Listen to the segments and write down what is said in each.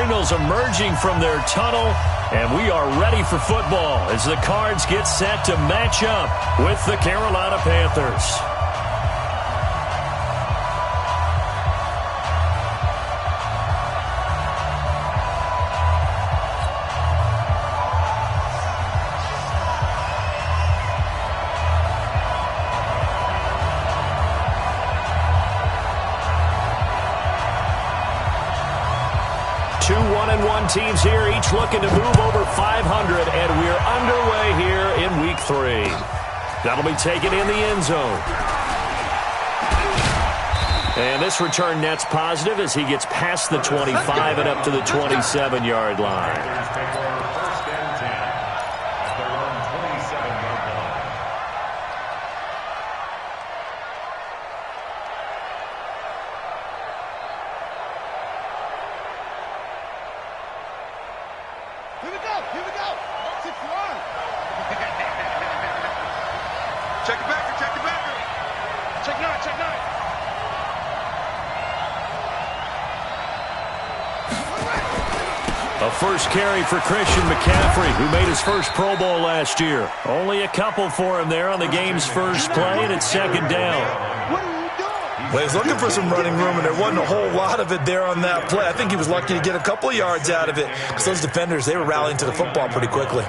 Cardinals emerging from their tunnel, and we are ready for football as the Cards get set to match up with the Carolina Panthers. Two 1-1 teams here, each looking to move over 500, and we're underway here in Week 3. That'll be taken in the end zone. And this return net's positive as he gets past the 25 and up to the 27-yard line. A first carry for Christian McCaffrey, who made his first Pro Bowl last year. Only a couple for him there on the game's first play, and it's second down. Well, he's looking for some running room, and there wasn't a whole lot of it there on that play. I think he was lucky to get a couple of yards out of it because those defenders, they were rallying to the football pretty quickly.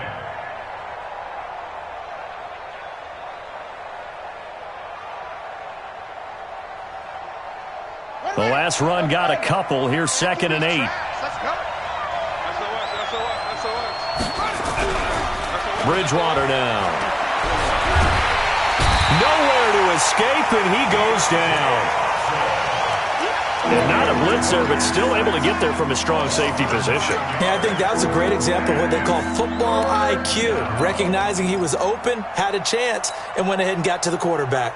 The last run got a couple. Here's 2nd and 8. Bridgewater now. Nowhere to escape, and he goes down. And not a blitzer, but still able to get there from a strong safety position. Yeah, I think that was a great example of what they call football IQ. Recognizing he was open, had a chance, and went ahead and got to the quarterback.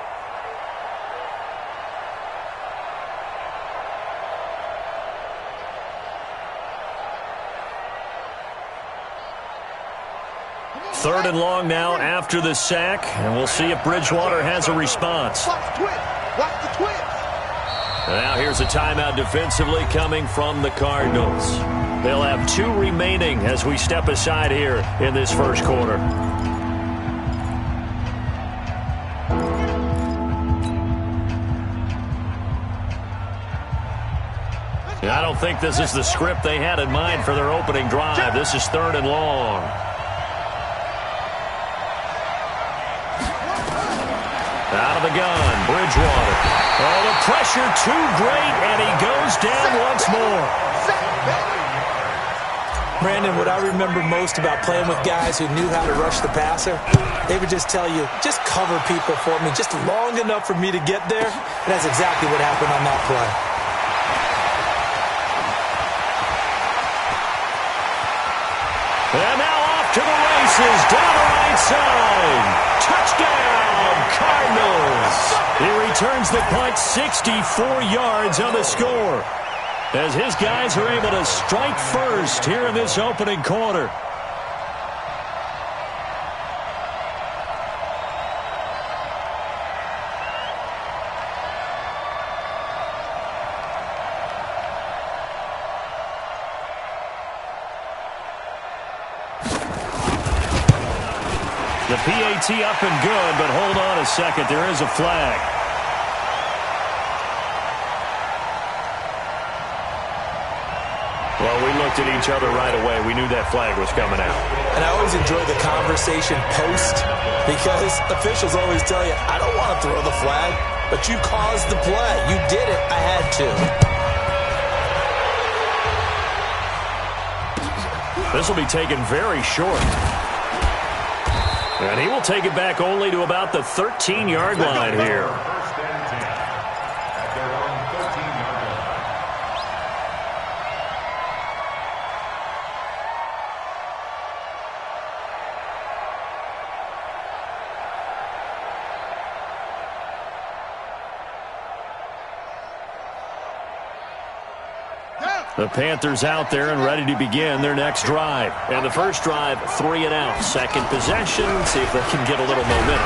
Third and long now after the sack, and we'll see if Bridgewater has a response. Watch the twist. Now here's a timeout defensively coming from the Cardinals. They'll have 2 remaining as we step aside here in this first quarter. I don't think this is the script they had in mind for their opening drive. This is 3rd and long. Out of the gun, Bridgewater. Oh, the pressure too great, and he goes down once more. Brandon, what I remember most about playing with guys who knew how to rush the passer, they would just tell you, just cover people for me, just long enough for me to get there. And that's exactly what happened on that play. And now off to the races, down the right side. Touchdown, Cardinals. He returns the punt 64 yards on the score, as his guys are able to strike first here in this opening quarter. The PAT up and good, but hold on a second. There is a flag. Well, we looked at each other right away. We knew that flag was coming out. And I always enjoy the conversation post, because officials always tell you, I don't want to throw the flag, but you caused the play. You did it. I had to. This will be taken very short. And he will take it back only to about the 13-yard line here. The Panthers out there and ready to begin their next drive. And the first drive, 3 and out. Second possession, see if they can get a little momentum.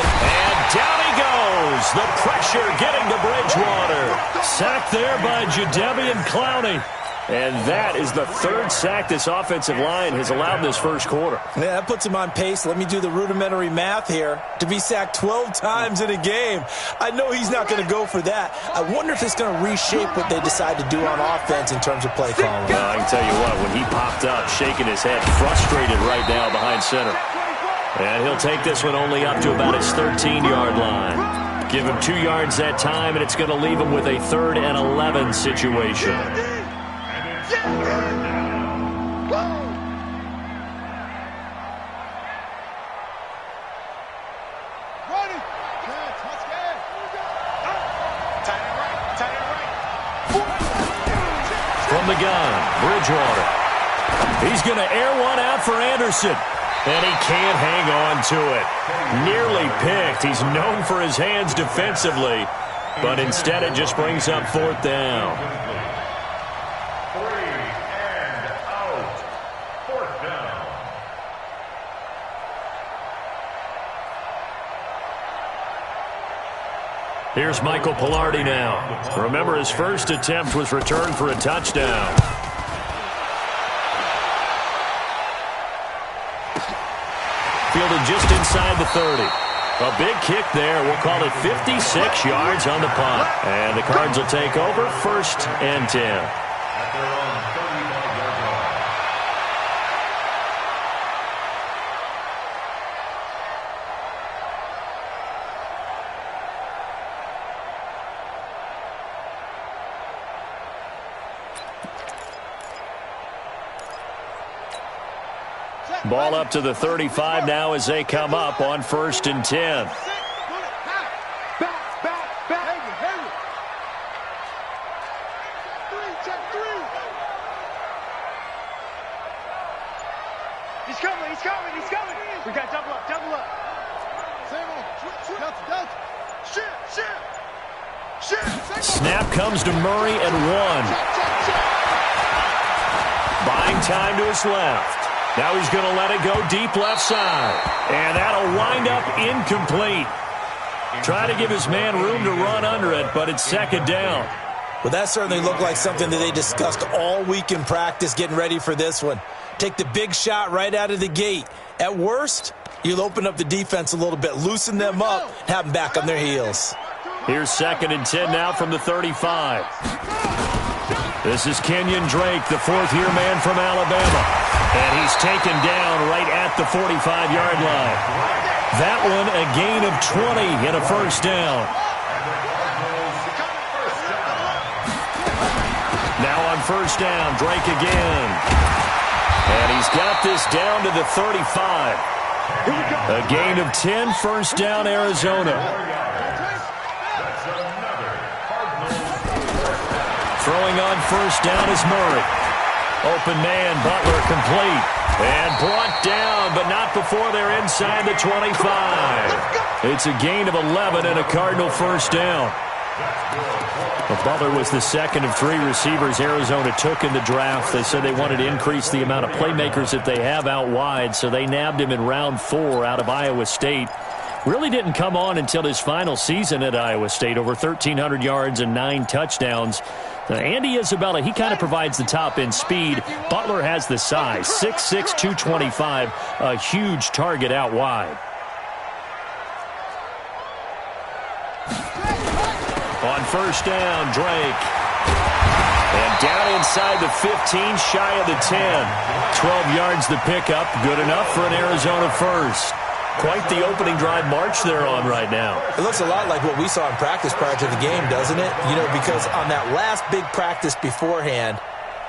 And down he goes. The pressure getting to Bridgewater. Sacked there by Jadeveon Clowney. And that is the third sack this offensive line has allowed this first quarter. Yeah, that puts him on pace. Let me do the rudimentary math here. To be sacked 12 times in a game. I know he's not going to go for that. I wonder if it's going to reshape what they decide to do on offense in terms of play calling. Well, I can tell you what, when he popped up, shaking his head, frustrated right now behind center. And he'll take this one only up to about his 13-yard line. Give him 2 yards that time, and it's going to leave him with a 3rd and 11 situation. From the gun, Bridgewater. He's going to air one out for Anderson. And he can't hang on to it. Nearly picked. He's known for his hands defensively. But instead it just brings up 4th down. 3 and out. 4th down. Here's Michael Pilardi now. Remember, his first attempt was returned for a touchdown. Fielded just inside the 30. A big kick there. We'll call it 56 yards on the punt. And the Cards will take over 1st and 10. At their own 35-yard line. Ball up to the 35 now as they come up on 1st and 10. He's coming. We got double up. Snap comes to Murray at 1. Buying time to his left. Now he's going to let it go deep left side. And that'll wind up incomplete. Trying to give his man room to run under it, but it's 2nd down. Well, that certainly looked like something that they discussed all week in practice getting ready for this one. Take the big shot right out of the gate. At worst, you'll open up the defense a little bit, loosen them up, and have them back on their heels. Here's 2nd and 10 now from the 35. This is Kenyon Drake, the 4th-year man from Alabama. And he's taken down right at the 45-yard line. That one a gain of 20 and a 1st down. Now on 1st down, Drake again. And he's got this down to the 35. A gain of 10, 1st down, Arizona. Throwing on 1st down is Murray. Open man, Butler complete. And brought down, but not before they're inside the 25. It's a gain of 11 and a Cardinal 1st down. Well, Butler was the 2nd of 3 receivers Arizona took in the draft. They said they wanted to increase the amount of playmakers that they have out wide, so they nabbed him in round 4 out of Iowa State. Really didn't come on until his final season at Iowa State, over 1,300 yards and 9 touchdowns. Andy Isabella, he kind of provides the top-end speed. Butler has the size, 6'6", 225, a huge target out wide. On 1st down, Drake. And down inside the 15, shy of the 10. 12 yards the pickup, good enough for an Arizona 1st. Quite the opening drive march they're on right now. It looks a lot like what we saw in practice prior to the game, doesn't it? You know, because on that last big practice beforehand,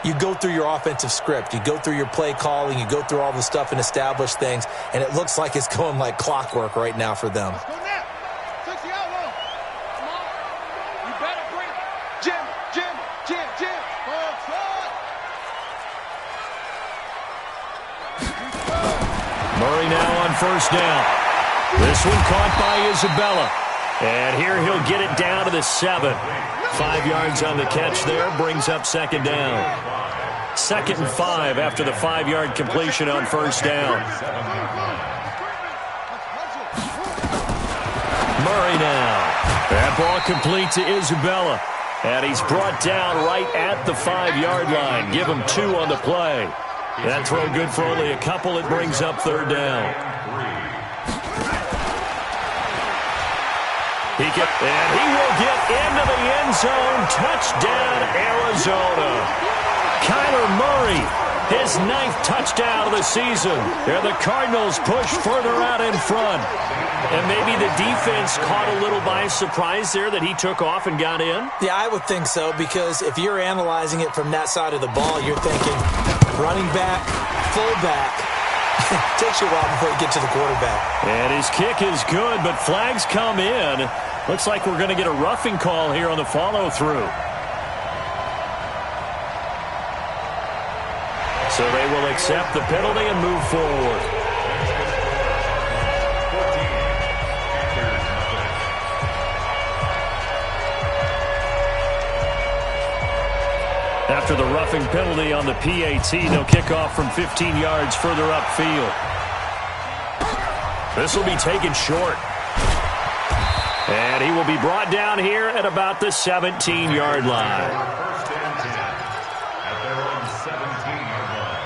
you go through your offensive script. You go through your play calling. You go through all the stuff and establish things. And it looks like it's going like clockwork right now for them. Murray now on 1st down. This one caught by Isabella. And here he'll get it down to the 7. 5 yards on the catch there, brings up 2nd down. 2nd and 5 after the 5-yard completion on 1st down. Murray now. That ball complete to Isabella. And he's brought down right at the 5-yard line. Give him 2 on the play. That throw good for only a couple. It brings up 3rd down. And he will get into the end zone. Touchdown, Arizona. Kyler Murray, his 9th touchdown of the season. And the Cardinals push further out in front. And maybe the defense caught a little by surprise there that he took off and got in? Yeah, I would think so, because if you're analyzing it from that side of the ball, you're thinking running back, fullback. It takes you a while before you get to the quarterback. And his kick is good, but flags come in. Looks like we're going to get a roughing call here on the follow-through. So they will accept the penalty and move forward. After the roughing penalty on the PAT, they'll kick off from 15 yards further upfield. This will be taken short. And he will be brought down here at about the 17-yard line. First and 10 at their own 17-yard line.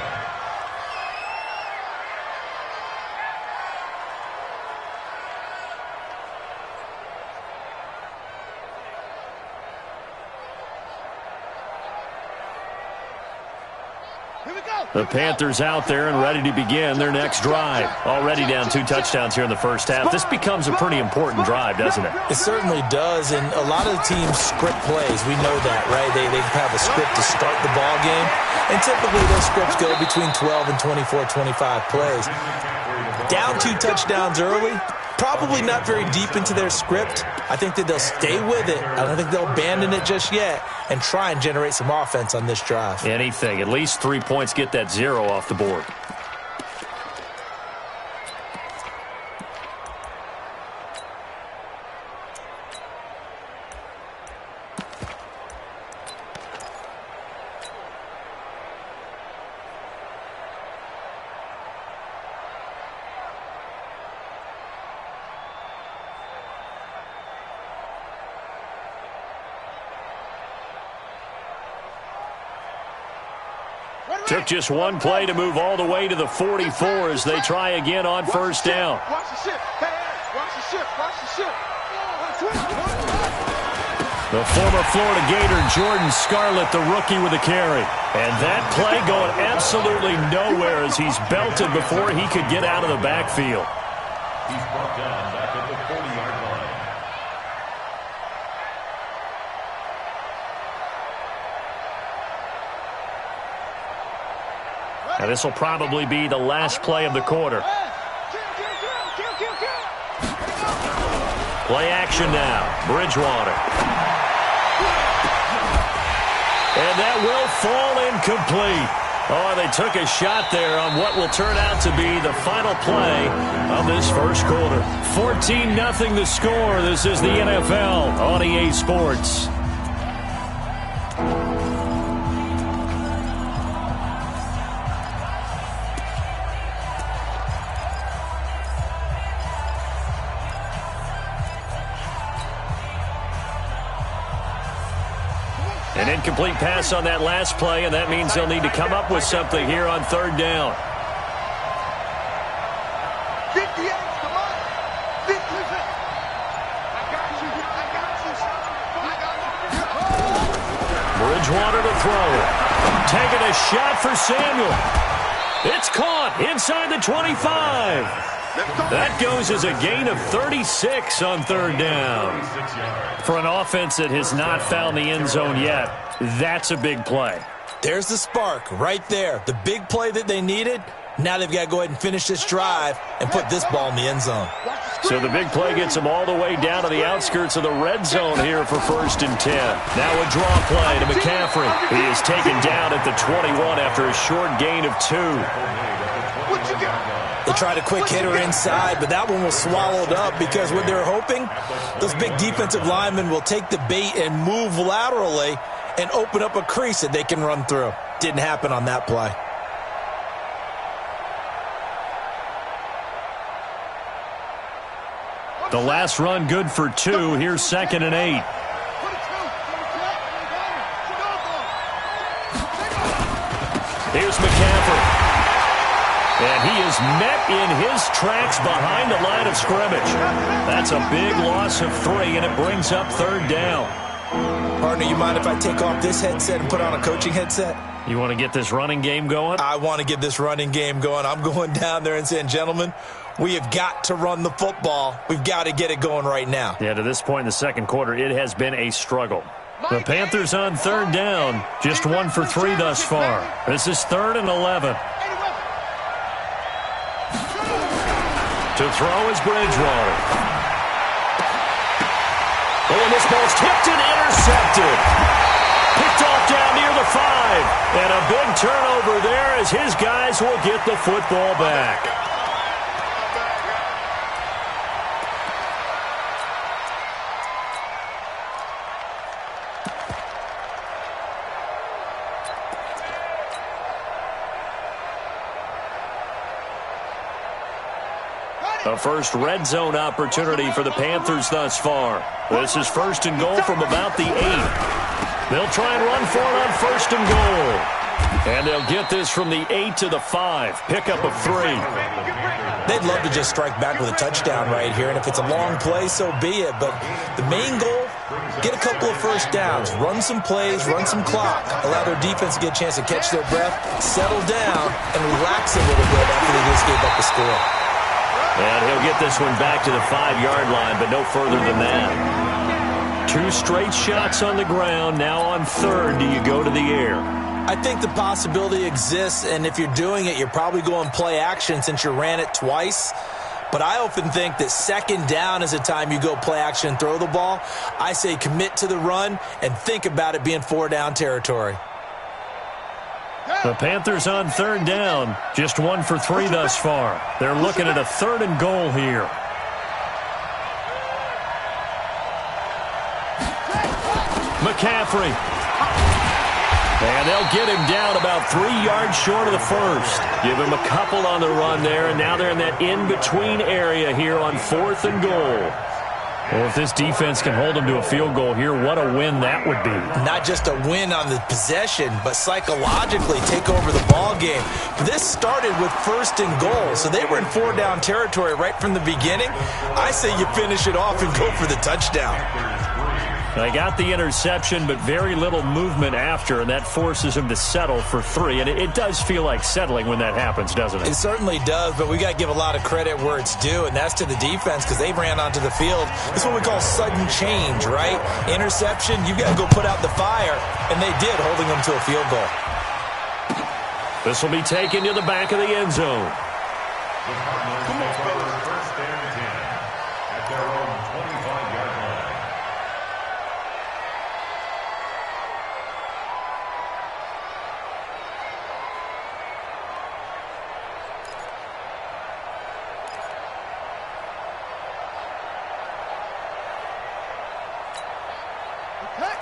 The Panthers out there and ready to begin their next drive. Already down 2 touchdowns here in the first half. This becomes a pretty important drive, doesn't it? It certainly does, and a lot of the teams script plays. We know that, right? They have a script to start the ball game, and typically those scripts go between 12 and 24, 25 plays. Down 2 touchdowns early, probably not very deep into their script. I think that they'll stay with it. I don't think they'll abandon it just yet and try and generate some offense on this drive. Anything. At least 3 points, get that 0 off the board. Took just one play to move all the way to the 44 as they try again on first down. Watch the ship. Hey, watch the ship. Watch the ship. The former Florida Gator, Jordan Scarlett, the rookie with a carry. And that play going absolutely nowhere as he's belted before he could get out of the backfield. He's brought down back at the 40-yard line. Now this will probably be the last play of the quarter. Play action now. Bridgewater. And that will fall incomplete. Oh, they took a shot there on what will turn out to be the final play of this first quarter. 14-0 the score. This is the NFL on EA Sports. An incomplete pass on that last play, and that means they'll need to come up with something here on third down. 58, come on. 50. I got you. Bridgewater to throw. Taking a shot for Samuel. It's caught inside the 25. That goes as a gain of 36 on third down. For an offense that has not found the end zone yet, that's a big play. There's the spark right there. The big play that they needed. Now they've got to go ahead and finish this drive and put this ball in the end zone. So the big play gets them all the way down to the outskirts of the red zone here for 1st and 10. Now a draw play to McCaffrey. He is taken down at the 21 after a short gain of 2. What you got? They tried a quick hitter inside, but that one was swallowed up because what they're hoping, those big defensive linemen will take the bait and move laterally and open up a crease that they can run through. Didn't happen on that play. The last run good for 2. Here's 2nd and 8. Here's McCaffrey. And he is met in his tracks behind the line of scrimmage. That's a big loss of 3, and it brings up 3rd down. Partner, you mind if I take off this headset and put on a coaching headset? You want to get this running game going? I want to get this running game going. I'm going down there and saying, gentlemen, we have got to run the football. We've got to get it going right now. Yeah, to this point in the second quarter, it has been a struggle. The Panthers on 3rd down, just 1 for 3 thus far. This is 3rd and 11. To throw is Bridgewater. Oh, and this ball's tipped and intercepted. Picked off down near the 5. And a big turnover there as his guys will get the football back. A first red zone opportunity for the Panthers thus far. This is 1st and goal from about the 8. They'll try and run for it on 1st and goal. And they'll get this from the 8 to the 5. Pickup of 3. They'd love to just strike back with a touchdown right here, and if it's a long play, so be it. But the main goal, get a couple of first downs, run some plays, run some clock, allow their defense to get a chance to catch their breath, settle down, and relax a little bit after they just gave up the score. And he'll get this one back to the 5-yard line, but no further than that. 2 straight shots on the ground. Now on 3rd, do you go to the air? I think the possibility exists, and if you're doing it, you're probably going play action since you ran it twice. But I often think that 2nd down is a time you go play action and throw the ball. I say commit to the run and think about it being 4-down territory. The Panthers on 3rd down, just 1 for 3 thus far. They're looking at a 3rd and goal here. McCaffrey. And they'll get him down about 3 yards short of the 1st. Give him a couple on the run there, and now they're in that in-between area here on 4th and goal. Well, if this defense can hold them to a field goal here, what a win that would be. Not just a win on the possession, but psychologically take over the ball game. This started with 1st and goal, so they were in 4-down territory right from the beginning. I say you finish it off and go for the touchdown. They got the interception, but very little movement after, and that forces him to settle for 3. And it does feel like settling when that happens, doesn't it? It certainly does, but we got to give a lot of credit where it's due, and that's to the defense because they ran onto the field. This is what we call sudden change, right? Interception, you got to go put out the fire, and they did, holding them to a field goal. This will be taken to the back of the end zone. First and 10 at their own 25-yard line.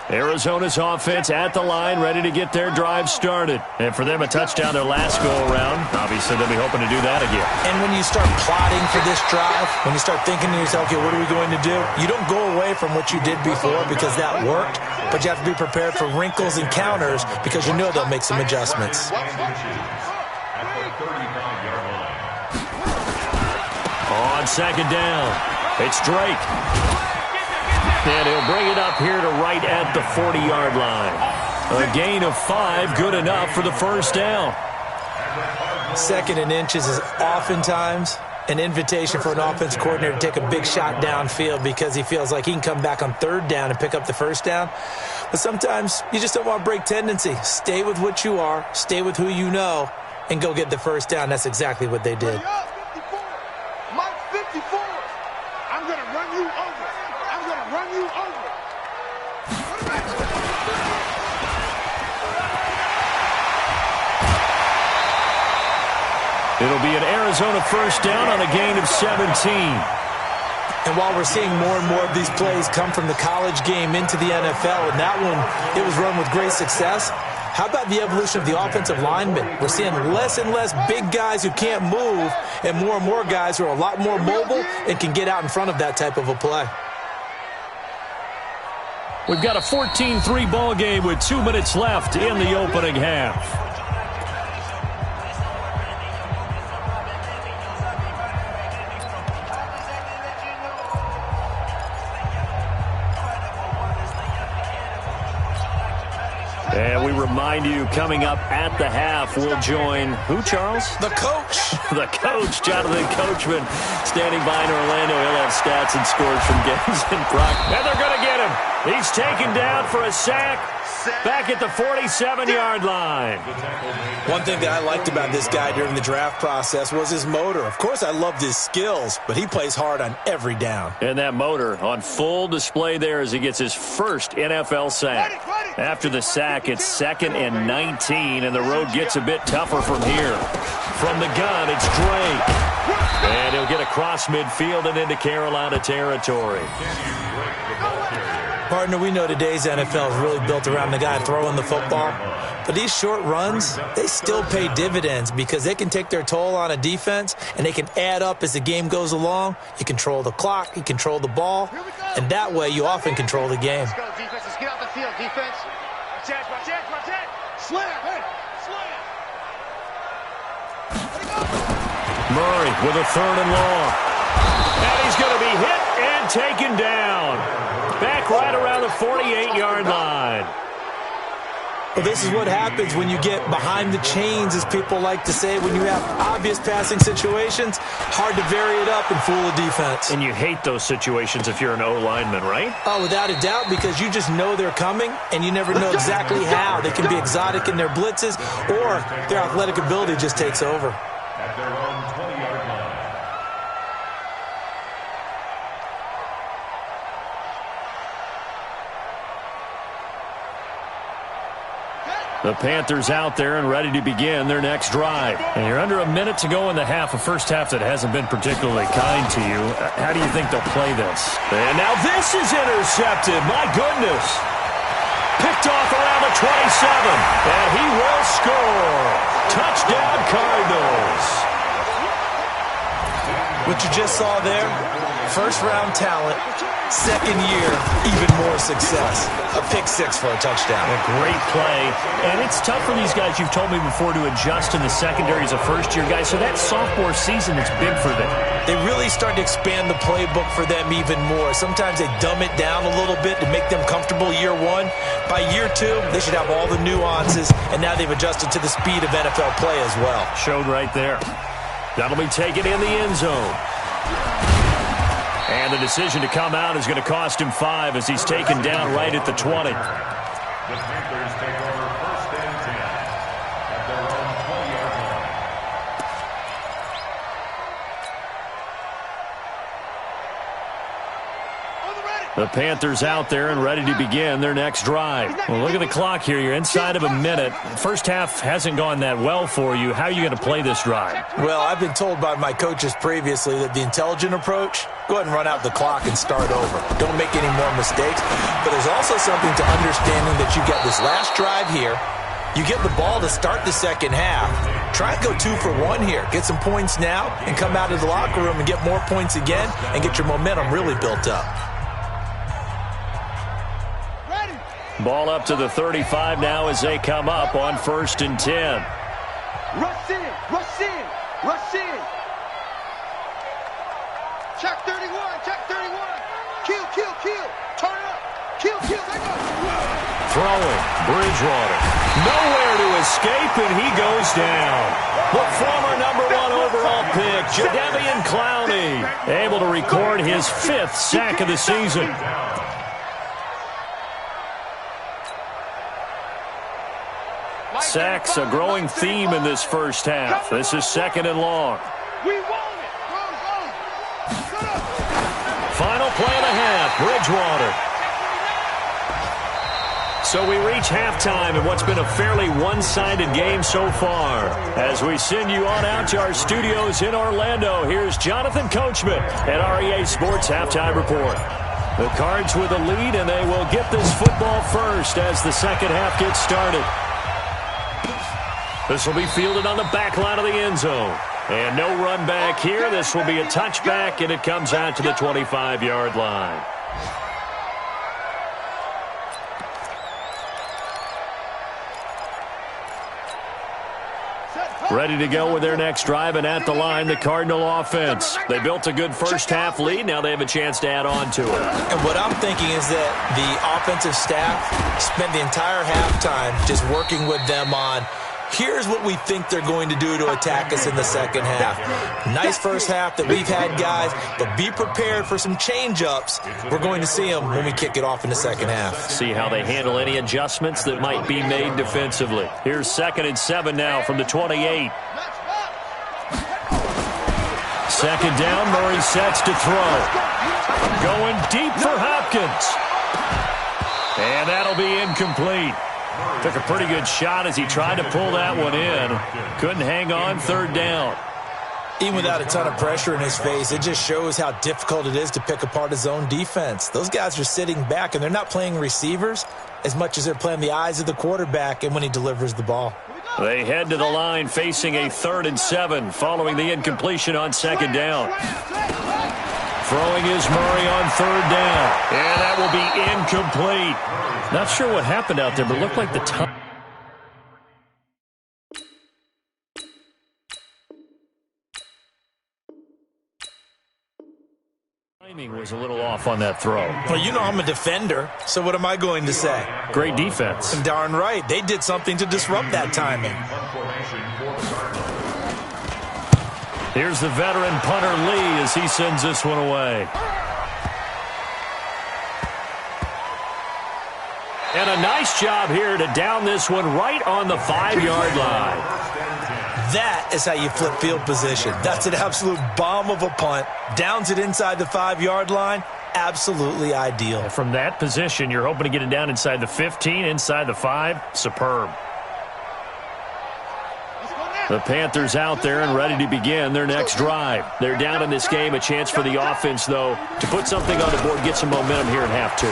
Arizona's offense at the line, ready to get their drive started. And for them, a touchdown their last go-around. Obviously, they'll be hoping to do that again. And when you start plotting for this drive, when you start thinking to yourself, okay, what are we going to do? You don't go away from what you did before because that worked, but you have to be prepared for wrinkles and counters because you know they'll make some adjustments. On 2nd down, it's Drake. And he'll bring it up here to right at the 40-yard line. A gain of 5, good enough for the 1st down. 2nd and inches is oftentimes an invitation for an offense coordinator to take a big shot downfield because he feels like he can come back on 3rd down and pick up the 1st down. But sometimes you just don't want to break tendency. Stay with what you are, stay with who you know, and go get the 1st down. That's exactly what they did. Mike 54. I'm going to run you over. I'm going to run you over. It'll be an Arizona 1st down on a gain of 17. And while we're seeing more and more of these plays come from the college game into the NFL, and that one, it was run with great success, how about the evolution of the offensive linemen? We're seeing less and less big guys who can't move and more guys who are a lot more mobile and can get out in front of that type of a play. We've got a 14-3 ball game with 2 minutes left in the opening half. Remind you, coming up at the half, we'll join who, Charles? The coach. The coach, Jonathan Coachman, standing by in Orlando. He'll have stats and scores from games in progress. And they're going to get him. He's taken down for a sack back at the 47-yard line. One thing that I liked about this guy during the draft process was his motor. Of course, I loved his skills, but he plays hard on every down. And that motor on full display there as he gets his first NFL sack. After the sack, it's 2nd and 19, and the road gets a bit tougher from here. From the gun, it's Drake. And he'll get across midfield and into Carolina territory. Partner, we know today's NFL is really built around the guy throwing the football. But these short runs, they still pay dividends because they can take their toll on a defense, and they can add up as the game goes along. You control the clock, you control the ball, and that way you often control the game. Let's go, defense. Let's get off the field, defense. Watch it. Slam, hey, slam. Murray with a 3rd and long. And he's going to be hit and taken down. Back right around the 48-yard line. Well, this is what happens when you get behind the chains, as people like to say. When you have obvious passing situations, hard to vary it up and fool a defense. And you hate those situations if you're an O-lineman, right? Oh, without a doubt, because you just know they're coming, and you never know exactly how. They can be exotic in their blitzes, or their athletic ability just takes over. At their own 20-yard line. The Panthers out there and ready to begin their next drive. And you're under a minute to go in the half, a first half that hasn't been particularly kind to you. How do you think they'll play this? And now this is intercepted. My goodness. Picked off around the 27. And he will score. Touchdown, Cardinals. What you just saw there, first-round talent, second year, even more success. A pick 6 for a touchdown. A great play. And it's tough for these guys, you've told me before, to adjust in the secondary as a first-year guy. So that sophomore season is big for them. They really start to expand the playbook for them even more. Sometimes they dumb it down a little bit to make them comfortable year 1. By year 2, they should have all the nuances, and now they've adjusted to the speed of NFL play as well. Showed right there. That'll be taken in the end zone. And the decision to come out is going to cost him 5 as he's taken down right at the 20. The Panthers take over 1st and 10 at their own 20-yard line. The Panthers out there and ready to begin their next drive. Well, look at the clock here. You're inside of a minute. First half hasn't gone that well for you. How are you going to play this drive? Well, I've been told by my coaches previously that the intelligent approach, go ahead and run out the clock and start over. Don't make any more mistakes. But there's also something to understanding that you get this last drive here. You get the ball to start the second half. Try and go 2 for 1 here. Get some points now and come out of the locker room and get more points again and get your momentum really built up. Ball up to the 35 now as they come up on 1st and 10. Rush in. Check 31. Kill. Turn it up. Kill. There goes. Throwing. Bridgewater. Nowhere to escape, and he goes down. The former number 1 overall pick, Jadeveon Clowney, able to record his 5th sack of the season. Sacks, a growing theme in this first half. This is 2nd and long. We want it. Go. Final play of the half, Bridgewater. So we reach halftime in what's been a fairly one-sided game so far. As we send you on out to our studios in Orlando, here's Jonathan Coachman at REA Sports Halftime Report. The Cards with a lead, and they will get this football first as the second half gets started. This will be fielded on the back line of the end zone. And no run back here. This will be a touchback, and it comes out to the 25-yard line. Set. Ready to go with their next drive, and at the line, the Cardinal offense. They built a good first-half lead. Now they have a chance to add on to it. And what I'm thinking is that the offensive staff spent the entire halftime just working with them on, here's what we think they're going to do to attack us in the second half. Nice first half that we've had, guys, but be prepared for some change-ups. We're going to see them when we kick it off in the second half. See how they handle any adjustments that might be made defensively. Here's 2nd and 7 now from the 28. Second down, Murray sets to throw. Going deep for Hopkins. And that'll be incomplete. Took a pretty good shot as he tried to pull that one in. Couldn't hang on, 3rd down. Even without a ton of pressure in his face, it just shows how difficult it is to pick apart his own defense. Those guys are sitting back, and they're not playing receivers as much as they're playing the eyes of the quarterback and when he delivers the ball. They head to the line facing a 3rd and 7 following the incompletion on 2nd down. Throwing is Murray on 3rd down. And that will be incomplete. Not sure what happened out there, but it looked like the time. Timing was a little off on that throw. Well, you know I'm a defender, so what am I going to say? Great defense. And darn right, they did something to disrupt that timing. Here's the veteran punter Lee as he sends this one away. And a nice job here to down this one right on the 5-yard line. That is how you flip field position. That's an absolute bomb of a punt. Downs it inside the 5-yard line. Absolutely ideal. From that position, you're hoping to get it down inside the 15, inside the 5. Superb. The Panthers out there and ready to begin their next drive. They're down in this game. A chance for the offense, though, to put something on the board, get some momentum here in half 2.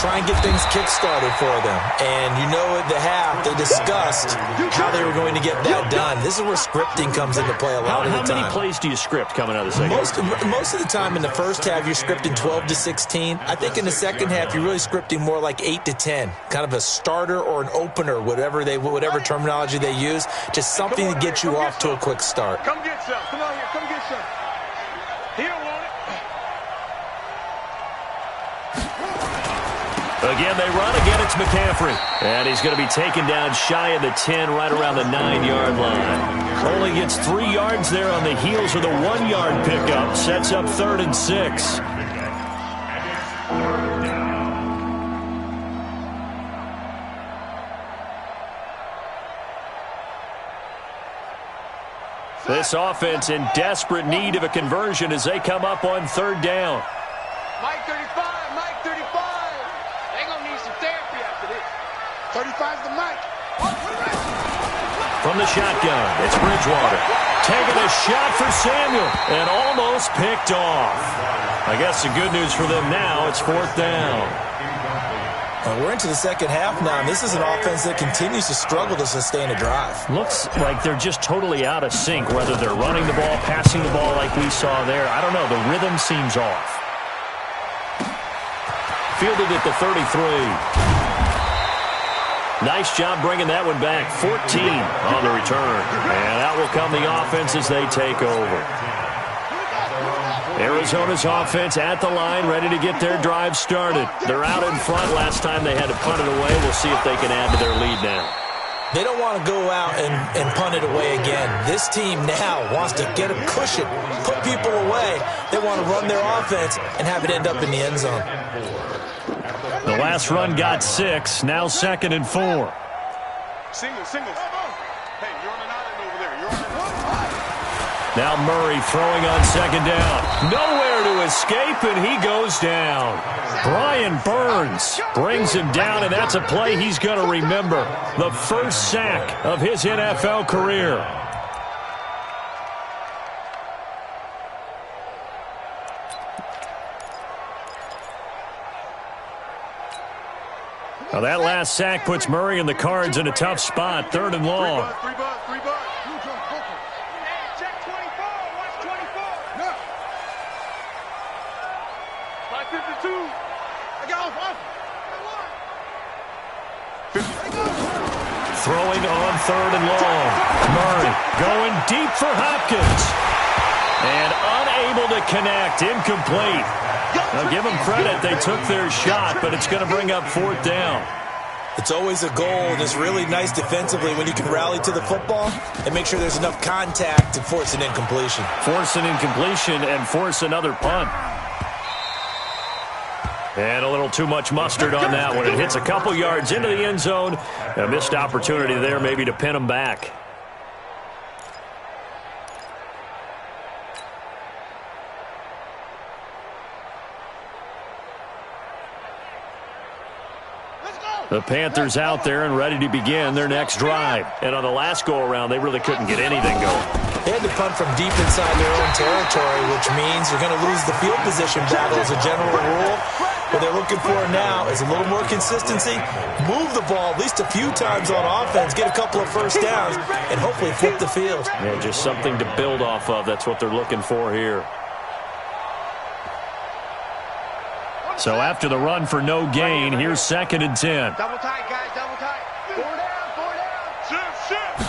Try and get things kick-started for them. And you know at the half, they discussed how they were going to get that done. This is where scripting comes into play a lot of the time. How many plays do you script coming out of the second half? Most of the time in the first half, you're scripting 12 to 16. I think in the second half, you're really scripting more like 8 to 10. Kind of a starter or an opener, whatever terminology they use. Just something to get you off to a quick start. Come get some. Come on here. Come get some. He don't want it. Again, they run. Again, it's McCaffrey. And he's going to be taken down shy of the 10, right around the 9-yard line. Only gets 3 yards there on the heels of the 1-yard pickup. Sets up 3rd and 6. This offense in desperate need of a conversion as they come up on 3rd down. Mike 35. Mike 35. They're going to need some therapy after this. 35's the Mike. From the shotgun, it's Bridgewater. Taking a shot for Samuel and almost picked off. I guess the good news for them now, it's 4th down. We're into the second half now, and this is an offense that continues to struggle to sustain a drive. Looks like they're just totally out of sync, whether they're running the ball, passing the ball like we saw there. I don't know. The rhythm seems off. Fielded at the 33. Nice job bringing that one back. 14 on the return. And out will come the offense as they take over. Arizona's offense at the line, ready to get their drive started. They're out in front. Last time they had to punt it away. We'll see if they can add to their lead now. They don't want to go out and punt it away again. This team now wants to get a cushion, put people away. They want to run their offense and have it end up in the end zone. The last run got 6. Now 2nd and 4. Singles. Hey, you're on an island over there. You're on an island. Now Murray throwing on 2nd down. Nowhere to escape, and he goes down. Brian Burns brings him down, and that's a play he's going to remember. The first sack of his NFL career. Now that last sack puts Murray and the Cards in a tough spot. 3rd and long. 3 bucks. Check 24. Watch 24. No. 552. I got off. Throwing going on 3rd and long. Murray going deep for Hopkins. And unable to connect. Incomplete. Now, give them credit. They took their shot, but it's going to bring up 4th down. It's always a goal, and it's really nice defensively when you can rally to the football and make sure there's enough contact to force an incompletion. Force an incompletion and force another punt. And a little too much mustard on that one. It hits a couple yards into the end zone. A missed opportunity there maybe to pin them back. The Panthers out there and ready to begin their next drive. And on the last go-around, they really couldn't get anything going. They had to punt from deep inside their own territory, which means you're going to lose the field position battle as a general rule. What they're looking for now is a little more consistency, move the ball at least a few times on offense, get a couple of first downs, and hopefully flip the field. Yeah, just something to build off of. That's what they're looking for here. So after the run for no gain, here's 2nd and 10. Double tight, guys, double tight. 4 down. Shift.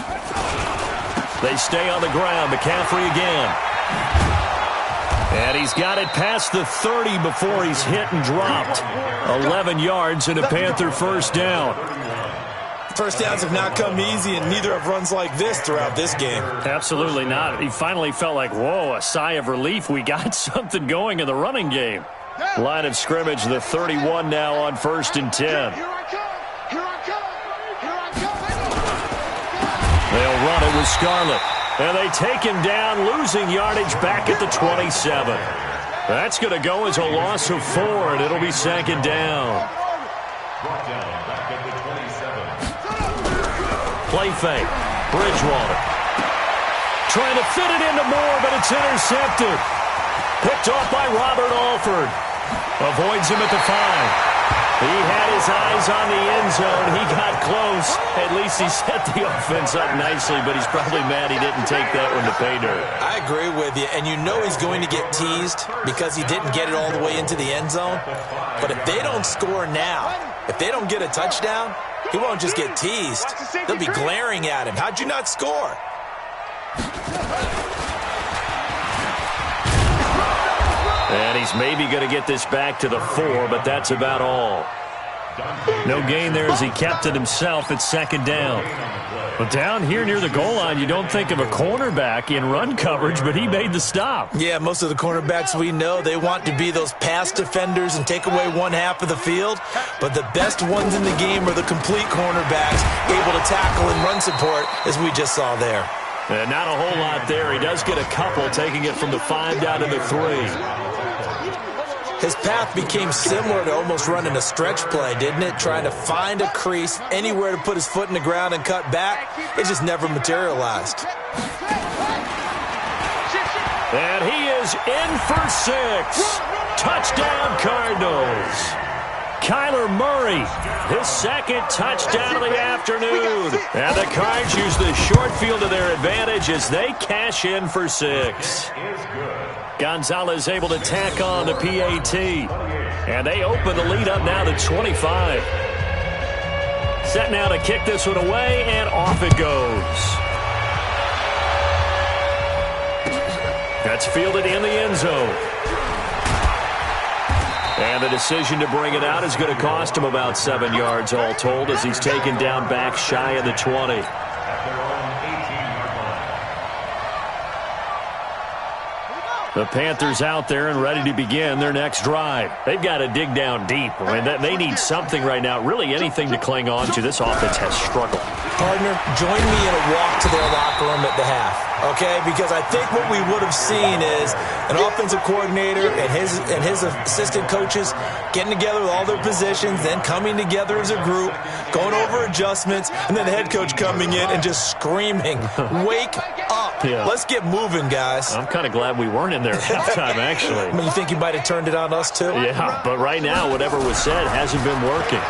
They stay on the ground. McCaffrey again. And he's got it past the 30 before he's hit and dropped. 11 yards and a Panther first down. First downs have not come easy, and neither have runs like this throughout this game. Absolutely not. He finally felt like, whoa, a sigh of relief. We got something going in the running game. Line of scrimmage, the 31 now on 1st and 10. Here I come. Here I come. Here I come. They'll run it with Scarlett. And they take him down, losing yardage back at the 27. That's going to go as a loss of 4, and it'll be 2nd down. Brought down back at the 27. Play fake. Bridgewater. Trying to fit it into Moore, but it's intercepted. Picked off by Robert Alford. Avoids him at the 5. He had his eyes on the end zone. He got close. At least he set the offense up nicely, but he's probably mad he didn't take that one to pay dirt. I agree with you, and you know he's going to get teased because he didn't get it all the way into the end zone. But if they don't score now, if they don't get a touchdown, he won't just get teased. They'll be glaring at him. How'd you not score? And he's maybe going to get this back to the 4, but that's about all. No gain there as he kept it himself at 2nd down. But down here near the goal line, you don't think of a cornerback in run coverage, but he made the stop. Yeah, most of the cornerbacks we know, they want to be those pass defenders and take away one half of the field. But the best ones in the game are the complete cornerbacks, able to tackle and run support, as we just saw there. And not a whole lot there. He does get a couple, taking it from the 5 down to the 3. His path became similar to almost running a stretch play, didn't it? Trying to find a crease, anywhere to put his foot in the ground and cut back. It just never materialized. And he is in for 6. Touchdown, Cardinals. Kyler Murray, his 2nd touchdown of the afternoon. And the Cards use the short field to their advantage as they cash in for 6. Gonzalez able to tack on the PAT. And they open the lead up now to 25. Set now to kick this one away, and off it goes. That's fielded in the end zone. And the decision to bring it out is going to cost him about 7 yards all told as he's taken down back shy of the 20. The Panthers out there and ready to begin their next drive. They've got to dig down deep. I mean, they need something right now, really anything to cling on to. This offense has struggled. Partner, join me in a walk to their locker room at the half, okay? Because I think what we would have seen is an offensive coordinator and his assistant coaches getting together with all their positions, then coming together as a group, going over adjustments, and then the head coach coming in and just screaming, wake up. Yeah. Let's get moving, guys. I'm kind of glad we weren't in there at halftime, actually. I mean, you think he might have turned it on us, too? Yeah, but right now, whatever was said hasn't been working.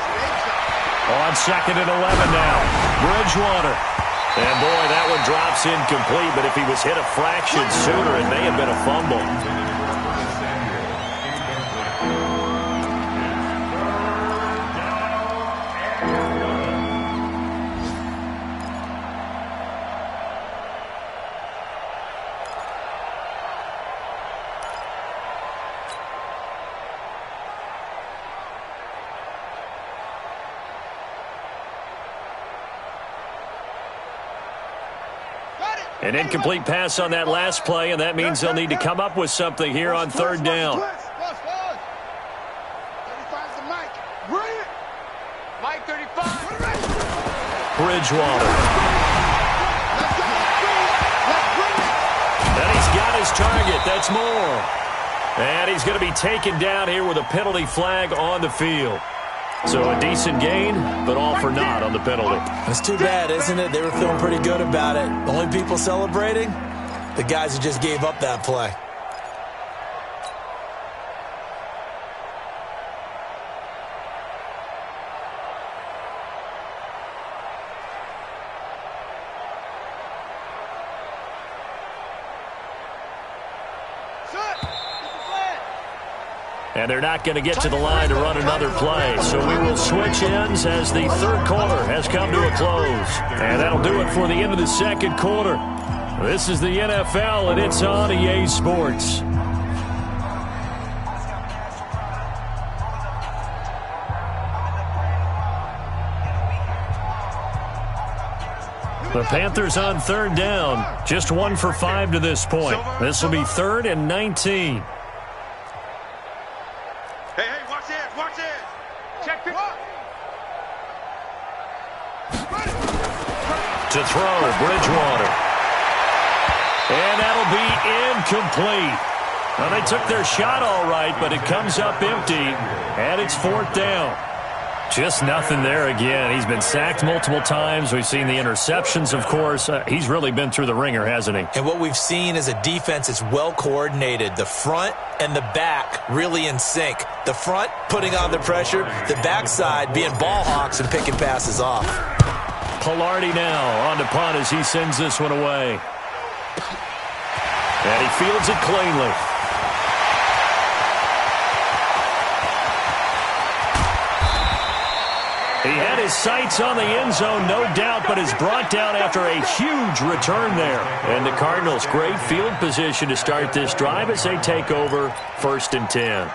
On 2nd and 11 now, Bridgewater. And boy, that one drops incomplete, but if he was hit a fraction sooner, it may have been a fumble. An incomplete pass on that last play, and that means they'll need to come up with something here on third down. Mike 35. Bridgewater. And he's got his target. That's more. And he's going to be taken down here with a penalty flag on the field. So a decent gain, but all for naught on the penalty. It's too bad, isn't it? They were feeling pretty good about it. The only people celebrating? The guys who just gave up that play. And they're not going to get to the line to run another play. So we will switch ends as the third quarter has come to a close. And that'll do it for the end of the second quarter. This is the NFL, and it's on EA Sports. The Panthers on third down. Just 1 for 5 to this point. This will be 3rd and 19. To throw, Bridgewater. And that'll be incomplete. Well, they took their shot all right, but it comes up empty, and it's 4th down. Just nothing there again. He's been sacked multiple times. We've seen the interceptions, of course. He's really been through the ringer, hasn't he? And what we've seen is a defense that's well coordinated. The front and the back really in sync. The front putting on the pressure, the backside being ball hawks and picking passes off. Pilardi now on to punt as he sends this one away. And he fields it cleanly. He had his sights on the end zone, no doubt, but is brought down after a huge return there. And the Cardinals, great field position to start this drive as they take over 1st and 10.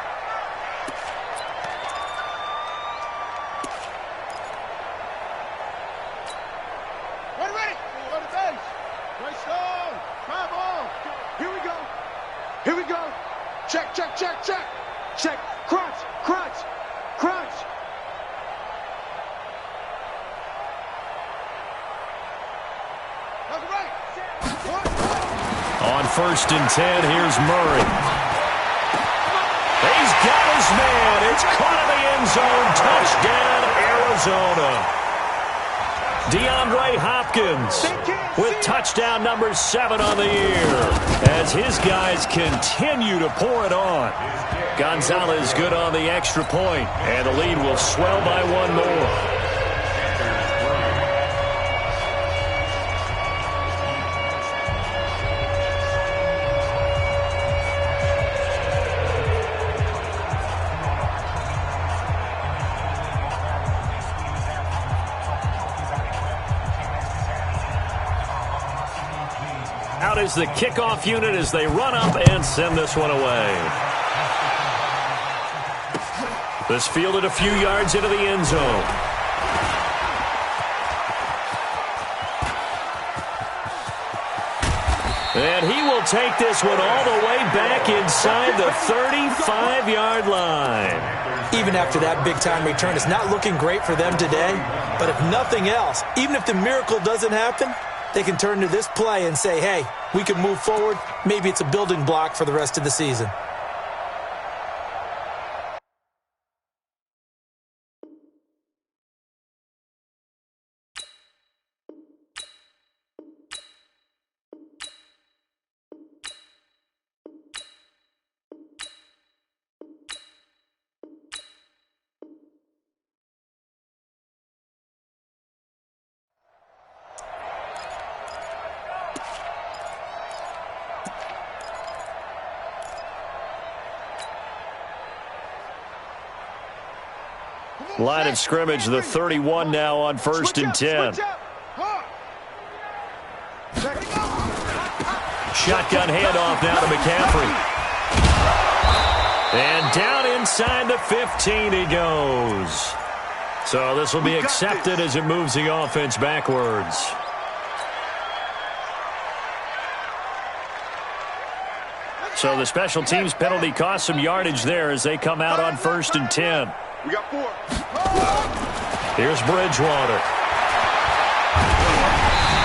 Check. Crunch. On 1st and 10, here's Murray. He's got his man. It's caught in the end zone. Touchdown, Arizona. DeAndre Hopkins with touchdown number 7 on the year as his guys continue to pour it on. Gonzalez good on the extra point, and the lead will swell by 1 more. Out is the kickoff unit as they run up and send this one away. This fielded a few yards into the end zone. And he will take this one all the way back inside the 35-yard line. Even after that big-time return, it's not looking great for them today. But if nothing else, even if the miracle doesn't happen, they can turn to this play and say, hey, we can move forward. Maybe it's a building block for the rest of the season. Line of scrimmage, the 31 now on 1st and 10. Shotgun handoff now to McCaffrey. And down inside the 15 he goes. So this will be accepted as it moves the offense backwards. So the special teams penalty cost some yardage there as they come out on 1st and 10. We got 4. Here's Bridgewater.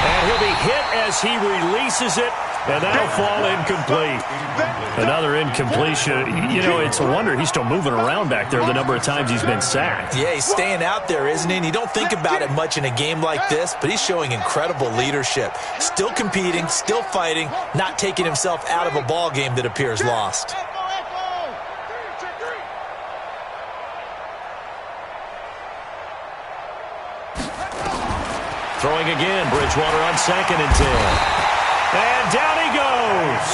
And he'll be hit as he releases it, and that'll fall incomplete. Another incompletion. You know, it's a wonder he's still moving around back there the number of times he's been sacked. Yeah, he's staying out there, isn't he? And you don't think about it much in a game like this, but he's showing incredible leadership. Still competing, still fighting, not taking himself out of a ball game that appears lost. Throwing again, Bridgewater on 2nd and 10. And down he goes.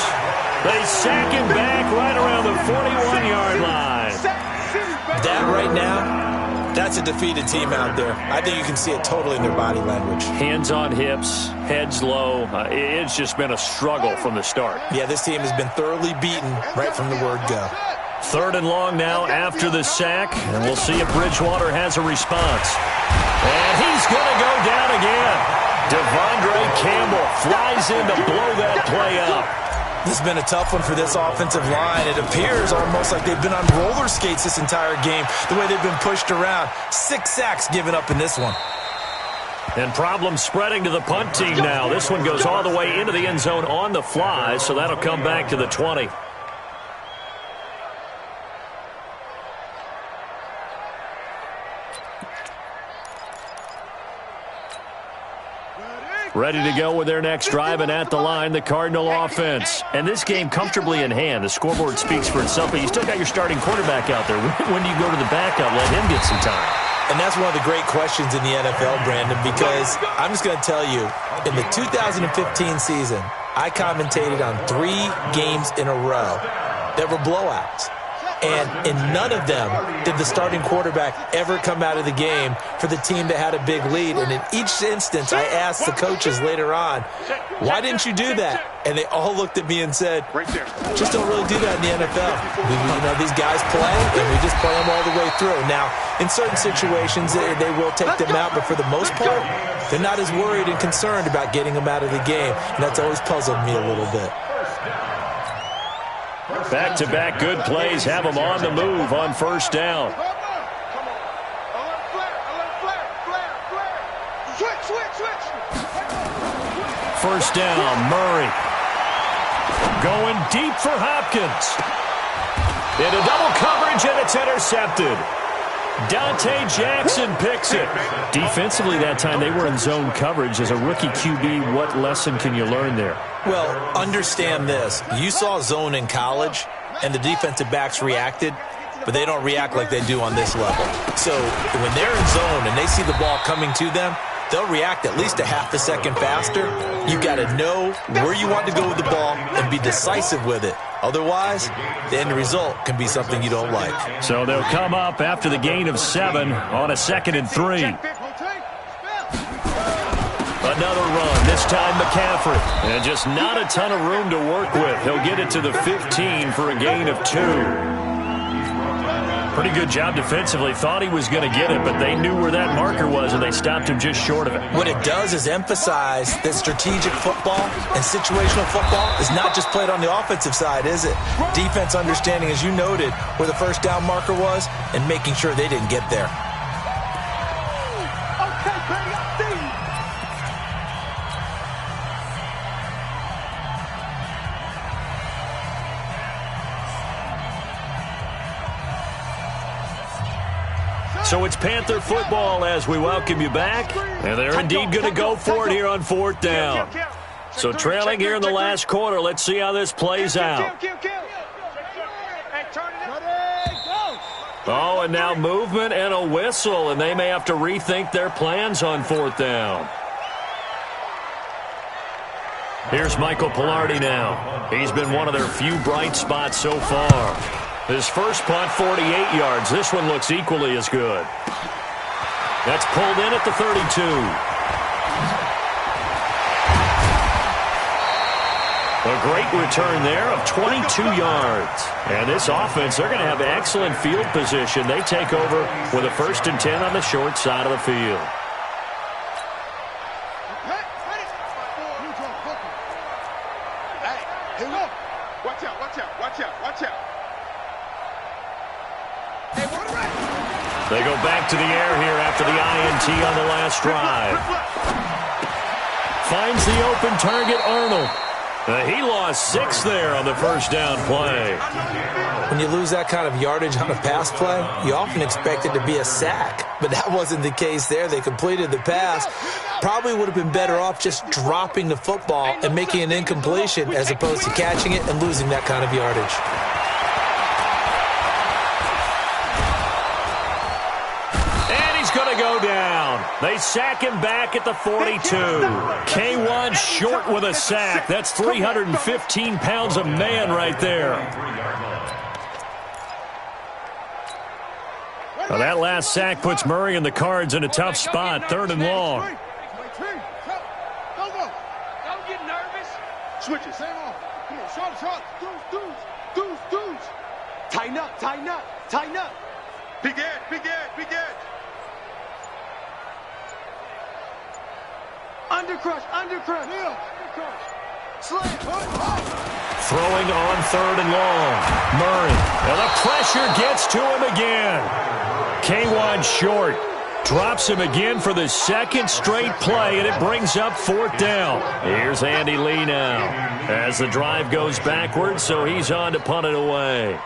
They sack him back right around the 41-yard line. That right now, that's a defeated team out there. I think you can see it totally in their body language. Hands on hips, heads low. It's just been a struggle from the start. Yeah, this team has been thoroughly beaten right from the word go. 3rd and long now after the sack, and we'll see if Bridgewater has a response. And he's going to go down again. Devondre Campbell flies in to blow that play up. This has been a tough one for this offensive line. It appears almost like they've been on roller skates this entire game, the way they've been pushed around. 6 sacks given up in this one. And problems spreading to the punt team now. This one goes all the way into the end zone on the fly, so that'll come back to the 20. Ready to go with their next drive, and at the line, the Cardinal offense. And this game comfortably in hand. The scoreboard speaks for itself, but you still got your starting quarterback out there. When do you go to the backup? Let him get some time. And that's one of the great questions in the NFL, Brandon, because I'm just going to tell you, in the 2015 season, I commentated on 3 games in a row that were blowouts. And in none of them did the starting quarterback ever come out of the game for the team that had a big lead. And in each instance, I asked the coaches later on, why didn't you do that? And they all looked at me and said, just don't really do that in the NFL. You know, these guys play, and we just play them all the way through. Now, in certain situations, they will take them out, but for the most part, they're not as worried and concerned about getting them out of the game. And that's always puzzled me a little bit. Back-to-back good plays have them on the move on 1st down. First down, Murray. Going deep for Hopkins. Into double coverage, and it's intercepted. Dante Jackson picks it. Defensively that time, they were in zone coverage. As a rookie QB, what lesson can you learn there? Well, understand this. You saw zone in college, and the defensive backs reacted, but they don't react like they do on this level. So when they're in zone and they see the ball coming to them, they'll react at least a half a second faster. You've got to know where you want to go with the ball and be decisive with it. Otherwise, the end result can be something you don't like. So they'll come up after the gain of 7 on a 2nd and 3. Another run, this time McCaffrey. And just not a ton of room to work with. He'll get it to the 15 for a gain of 2. Pretty good job defensively. Thought he was going to get it, but they knew where that marker was, and they stopped him just short of it. What it does is emphasize that strategic football and situational football is not just played on the offensive side, is it? Defense understanding, as you noted, where the first down marker was and making sure they didn't get there. So it's Panther football as we welcome you back. And they're indeed going to go for it here on 4th down. So trailing here in the last quarter. Let's see how this plays out. Oh, and now movement and a whistle, and they may have to rethink their plans on 4th down. Here's Michael Pilardi now. He's been one of their few bright spots so far. His first punt, 48 yards. This one looks equally as good. That's pulled in at the 32. A great return there of 22 yards. And this offense, they're going to have excellent field position. They take over with a 1st and 10 on the short side of the field. Watch out, watch out, watch out, watch out. They go back to the air here after the INT on the last drive. Finds the open target, Arnold. He lost 6 there on the first down play. When you lose that kind of yardage on a pass play, you often expect it to be a sack. But that wasn't the case there. They completed the pass. Probably would have been better off just dropping the football and making an incompletion as opposed to catching it and losing that kind of yardage. Going to go down. They sack him back at the 42. K1 short with a sack. That's 315 pounds a man right there. Well, that last sack puts Murray and the Cards in a tough spot. 3rd and long. Don't get nervous. Switch it. Same on. Come on, short. Dudes. Tighten up. Big edge. Undercrush. Slam. Throwing on 3rd and long. Murray. And the pressure gets to him again. K1 short. Drops him again for the second straight play, and it brings up 4th down. Here's Andy Lee now as the drive goes backwards, so he's on to punt it away.